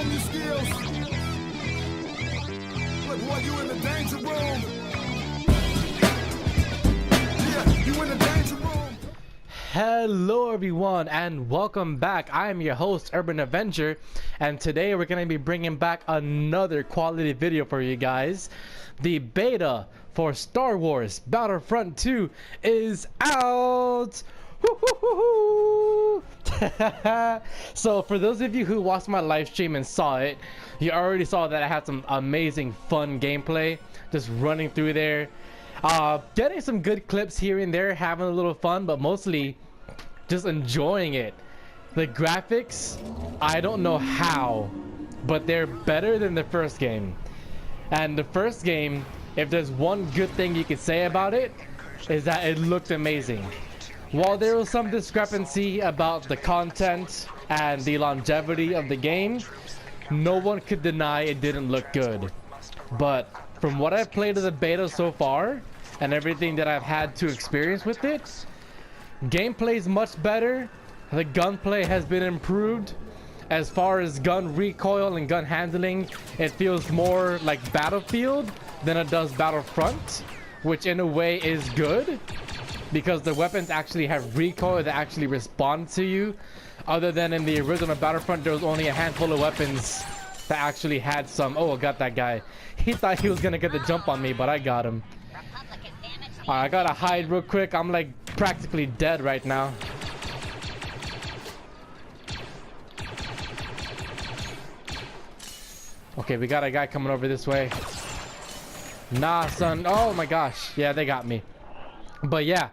hone your skills. Look, boy, you in the danger room. Yeah, you in the danger room. Hello everyone and welcome back. I am your host Urban Avenger, and today we're going to be bringing back another quality video for you guys. The beta for Star Wars Battlefront 2 is out. So for those of you who watched my live stream and saw it, you already saw that I had some amazing fun gameplay just running through there, getting some good clips here and there, having a little fun, but mostly just enjoying it. The graphics, I don't know how, but they're better than the first game. And the first game, if there's one good thing you could say about it, is that it looked amazing. While there was some discrepancy about the content and the longevity of the game, no one could deny it didn't look good. But from what I've played of the beta so far, and everything that I've had to experience with it, gameplay is much better. The gunplay has been improved. As far as gun recoil and gun handling, it feels more like Battlefield than it does Battlefront, which in a way is good, because the weapons actually have recoil that actually respond to you. Other than in the original Battlefront, there was only a handful of weapons that actually had some. Oh, I got that guy. He thought he was gonna get the jump on me, but I got him. Alright, I gotta hide real quick. I'm like practically dead right now. Okay, we got a guy coming over this way. Nah, son. Oh my gosh. Yeah, they got me. But yeah,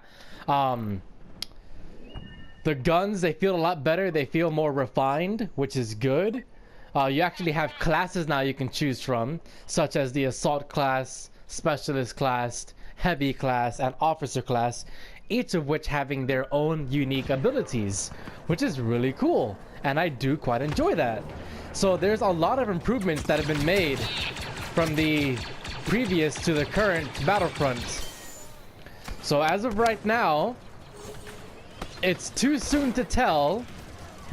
the guns, they feel a lot better. They feel more refined, which is good. You actually have classes now you can choose from, such as the assault class, specialist class, heavy class, and officer class, each of which having their own unique abilities, which is really cool, and I do quite enjoy that. So there's a lot of improvements that have been made from the previous to the current Battlefront. So as of right now, it's too soon to tell,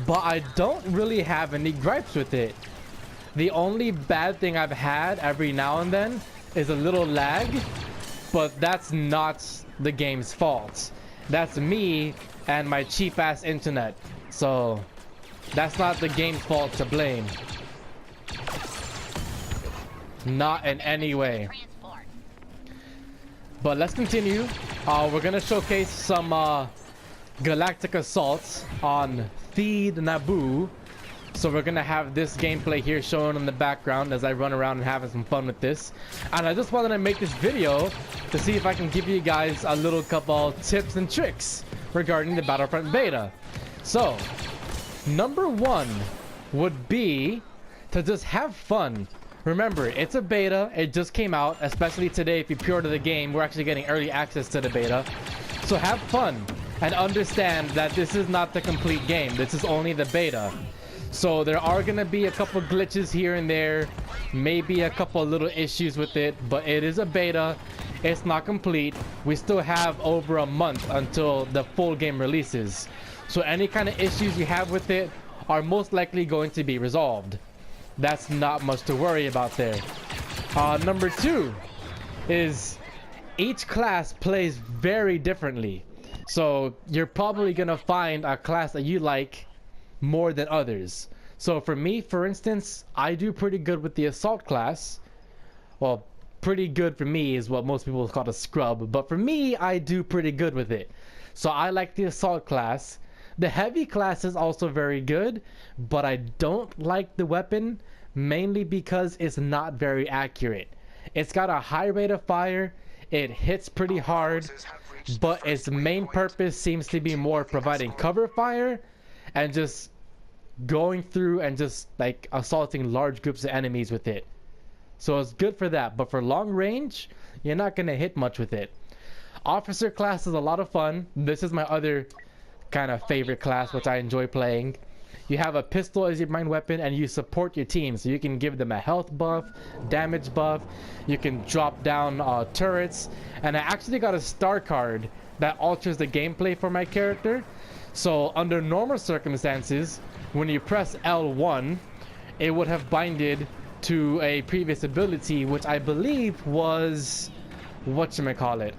but I don't really have any gripes with it. The only bad thing I've had every now and then is a little lag, but that's not the game's fault. That's me and my cheap ass internet. So that's not the game's fault to blame. Not in any way. But let's continue. We're gonna showcase some Galactic assaults on Feed Naboo. So we're gonna have this gameplay here shown in the background as I run around and having some fun with this. And I just wanted to make this video to see if I can give you guys a little couple tips and tricks regarding the Battlefront beta. So number one would be to just have fun. Remember, it's a beta. It just came out, especially today. If you pre-order the game, we're actually getting early access to the beta. So have fun and understand that this is not the complete game. This is only the beta. So there are going to be a couple glitches here and there, maybe a couple little issues with it, but it is a beta. It's not complete. We still have over a month until the full game releases. So any kind of issues you have with it are most likely going to be resolved. That's not much to worry about there. Number two is each class plays very differently. So you're probably gonna find a class that you like more than others. So for me, for instance, I do pretty good with the assault class. Well, pretty good for me is what most people call a scrub, but for me, I do pretty good with it. So I like the assault class. The heavy class is also very good, but I don't like the weapon, mainly because it's not very accurate. It's got a high rate of fire, it hits pretty hard, but its main purpose seems to be more providing cover fire and just going through and just like assaulting large groups of enemies with it. So it's good for that, but for long range, you're not going to hit much with it. Officer class is a lot of fun. This is my other kind of favorite class, which I enjoy playing. You have a pistol as your main weapon, and you support your team, so you can give them a health buff, damage buff, you can drop down turrets, and I actually got a star card that alters the gameplay for my character. So under normal circumstances, when you press L1, it would have binded to a previous ability, which I believe was, whatchamacallit,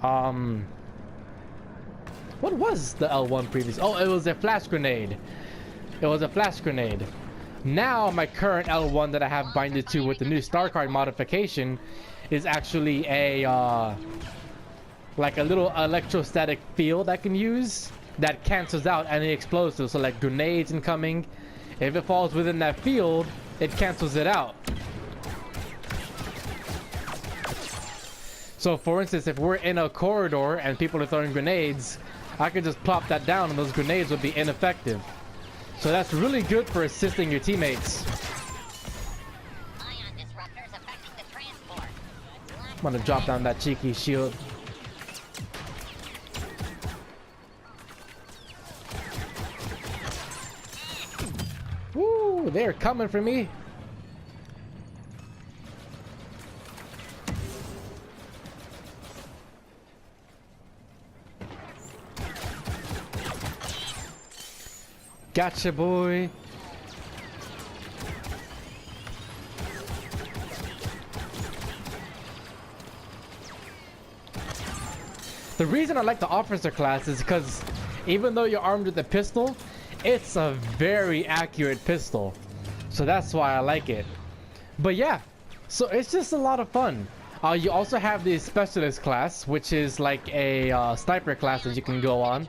what was the L1 previous? Oh, it was a flash grenade. It was a flash grenade. Now my current L1 that I have binded to with the new star card modification is actually a like a little electrostatic field I can use that cancels out any explosives. So like grenades incoming, if it falls within that field, it cancels it out. So for instance, if we're in a corridor and people are throwing grenades, I could just plop that down and those grenades would be ineffective. So that's really good for assisting your teammates. I'm gonna drop down that cheeky shield. Woo, they're coming for me. Gotcha, boy. The reason I like the officer class is because even though you're armed with a pistol, it's a very accurate pistol. So that's why I like it. But yeah, so it's just a lot of fun. You also have the specialist class, which is like a sniper class that you can go on.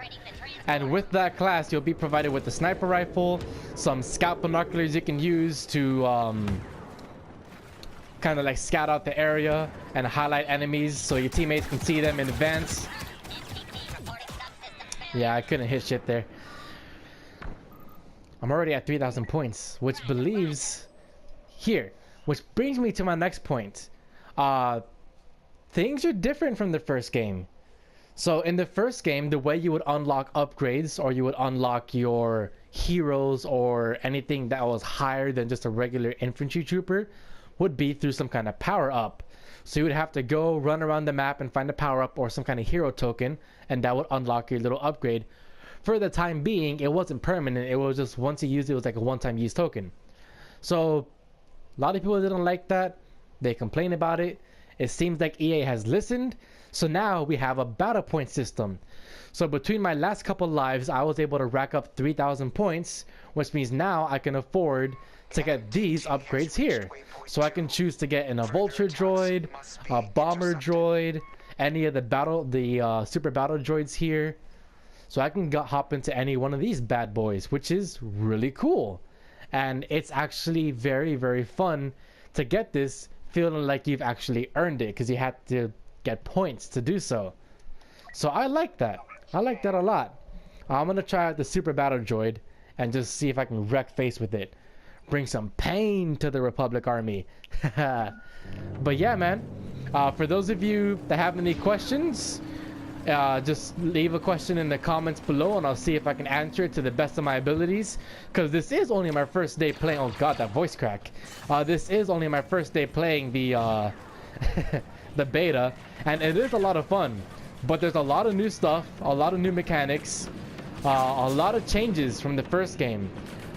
And with that class, you'll be provided with a sniper rifle, some scout binoculars you can use to kind of like scout out the area and highlight enemies so your teammates can see them in advance. Yeah, I couldn't hit shit there. I'm already at 3,000 points, which believes here, which brings me to my next point. Things are different from the first game. So in the first game, the way you would unlock upgrades or you would unlock your heroes or anything that was higher than just a regular infantry trooper would be through some kind of power up. So you would have to go run around the map and find a power up or some kind of hero token, and that would unlock your little upgrade. For the time being, it wasn't permanent. It was just once you used it, it was like a one-time use token. So a lot of people didn't like that. They complained about it. It seems like EA has listened. So now we have a battle point system. So between my last couple lives, I was able to rack up 3,000 points, which means now I can afford to get these upgrades here. So I can choose to get in a vulture droid, a bomber droid, any of the super battle droids here. So I can hop into any one of these bad boys, which is really cool. And it's actually very, very fun to get this feeling like you've actually earned it, because you had to get points to do so. So I like that. I like that a lot. I'm gonna try out the super battle droid and just see if I can wreck face with it. Bring some pain to the Republic Army. But yeah, man. For those of you that have any questions, just leave a question in the comments below and I'll see if I can answer it to the best of my abilities, because this is only my first day playing. Oh god, that voice crack. This is only my first day playing the the beta, and it is a lot of fun, but there's a lot of new stuff, a lot of new mechanics, a lot of changes from the first game.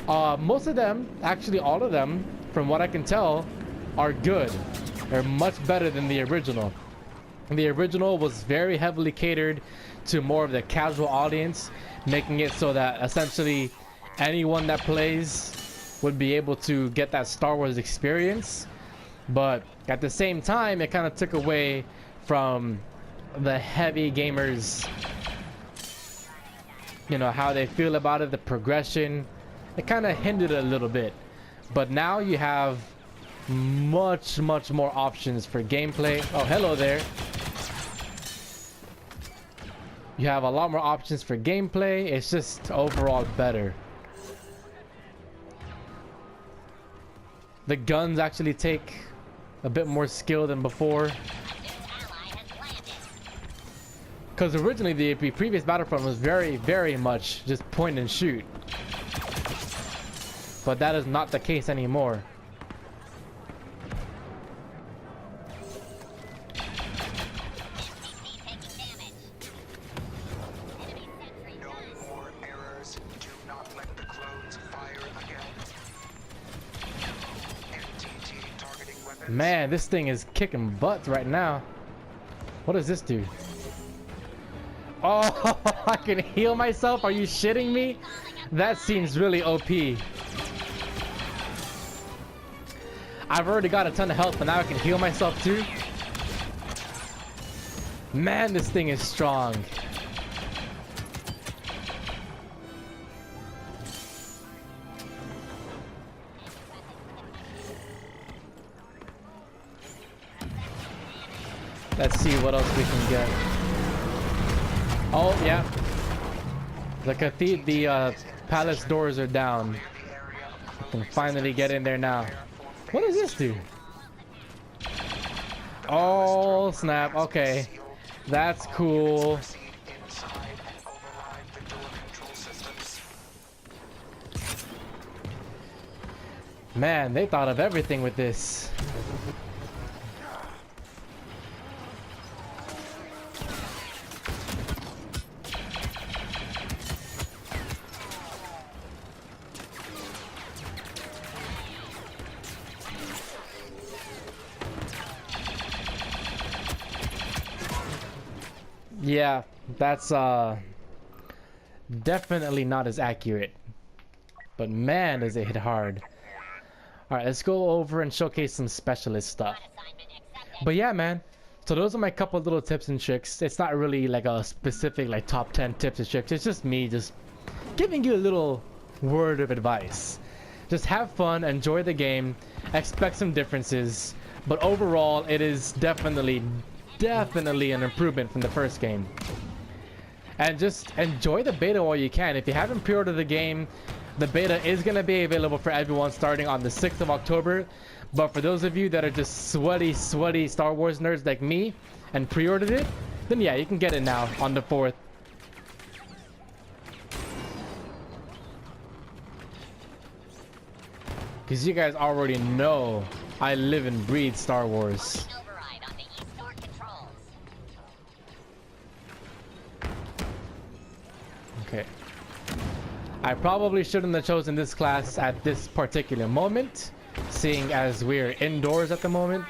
Most of them, actually all of them, from what I can tell, are good. They're much better than the original. The original was very heavily catered to more of the casual audience, making it so that essentially anyone that plays would be able to get that Star Wars experience. But at the same time, it kind of took away from the heavy gamers, you know, how they feel about it, the progression. It kind of hindered it a little bit. But now you have much more options for gameplay. Oh, hello there. You have a lot more options for gameplay. It's just overall better. The guns actually take a bit more skill than before. Because originally the previous Battlefront was very much just point and shoot. But that is not the case anymore. Man, this thing is kicking butt right now. What does this do? Oh, I can heal myself? Are you shitting me? That seems really OP. I've already got a ton of health, but now I can heal myself too. Man, this thing is strong. Let's see what else we can get. Oh, yeah. The palace doors are down. I can finally get in there now. What does this do? Oh, snap. Okay. That's cool. Man, they thought of everything with this. Yeah, that's definitely not as accurate. But man, does it hit hard. Alright, let's go over and showcase some specialist stuff. But yeah, man. So those are my couple little tips and tricks. It's not really like a specific like top 10 tips and tricks. It's just me just giving you a little word of advice. Just have fun, enjoy the game, expect some differences. But overall, it is definitely an improvement from the first game. And just enjoy the beta while you can. If you haven't pre-ordered the game, the beta is going to be available for everyone starting on the 6th of October. But for those of you that are just sweaty Star Wars nerds like me and pre-ordered it, then yeah, you can get it now on the 4th. Because you guys already know I live and breathe Star Wars. Okay. I probably shouldn't have chosen this class at this particular moment, seeing as we're indoors at the moment.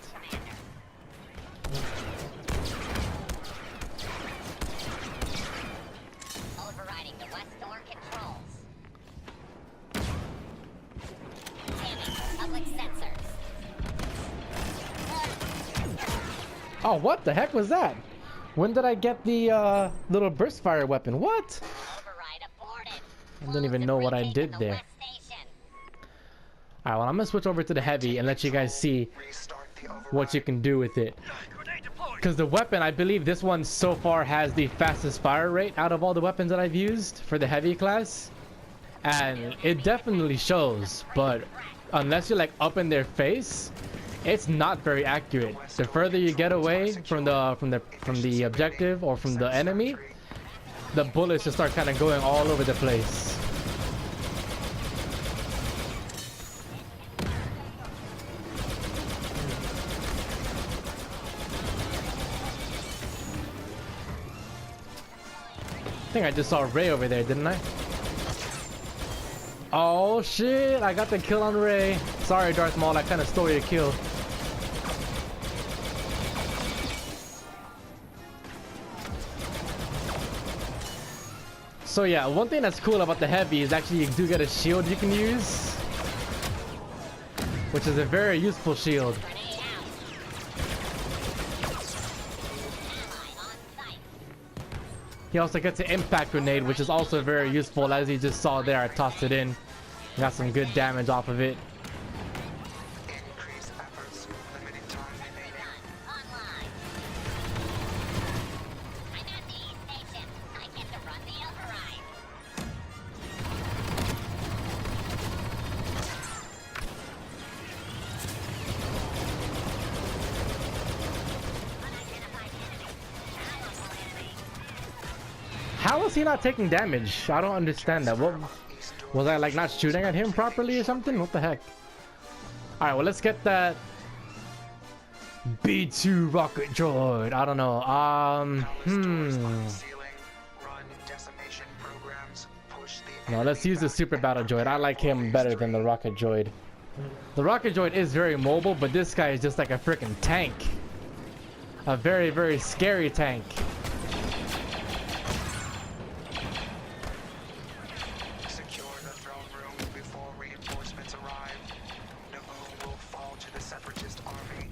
Overriding the west door controls. Public sensors. Oh, what the heck was that? When did I get the little burst fire weapon? What? I didn't even know what I did there. Alright, well, I'm gonna switch over to the heavy and let you guys see what you can do with it. Because the weapon, I believe this one so far has the fastest fire rate out of all the weapons that I've used for the heavy class. And it definitely shows, but unless you're like up in their face, it's not very accurate. The further you get away from the objective or from the enemy, the bullets just start kind of going all over the place. I think I just saw Ray over there, didn't I? Oh shit, I got the kill on Ray. Sorry, Darth Maul, I kind of stole your kill. So yeah, one thing that's cool about the heavy is actually you do get a shield you can use, which is a very useful shield. He also gets an impact grenade, which is also very useful. As you just saw there, I tossed it in. Got some good damage off of it. How is he not taking damage? I don't understand that. What was I like not shooting at him properly or something? What the heck? All right, well, let's get that B2 rocket droid. I don't know. No, let's use the super battle droid. I like him better than the rocket droid. The rocket droid is very mobile, but this guy is just like a freaking tank. A very, very scary tank. Secure the throne room before reinforcements arrive. Naboo will fall to the Separatist army.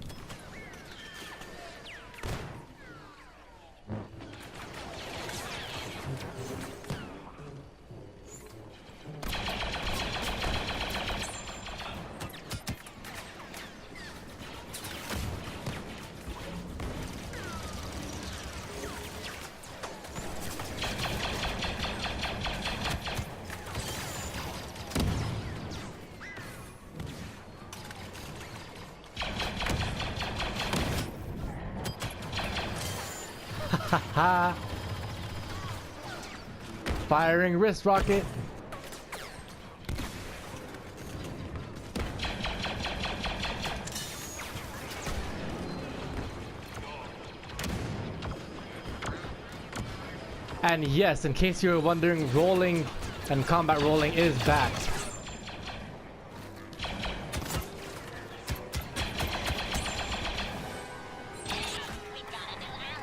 Haha. Firing wrist rocket. And yes, in case you were wondering, rolling and combat rolling is back.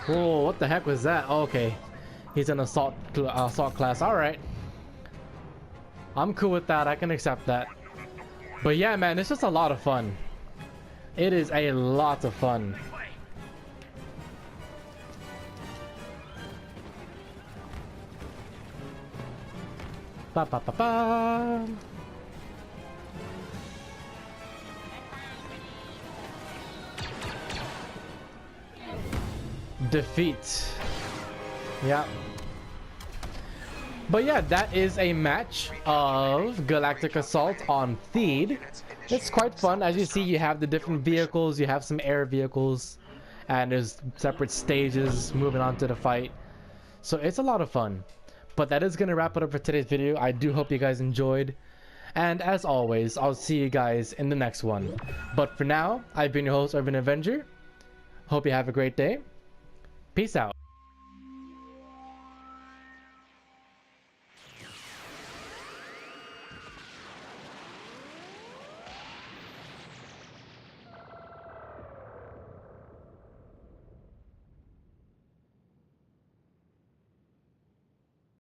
Whoa, what the heck was that? Oh, okay. He's an assault class. Alright. I'm cool with that. I can accept that. But yeah, man, it's just a lot of fun. It is a lot of fun. Ba ba ba ba. Defeat. Yeah. But yeah, that is a match of Galactic Assault on Theed. It's quite fun. As you see, you have the different vehicles. You have some air vehicles. And there's separate stages moving on to the fight. So it's a lot of fun. But that is going to wrap it up for today's video. I do hope you guys enjoyed. And as always, I'll see you guys in the next one. But for now, I've been your host, Urban Avenger. Hope you have a great day. Peace out.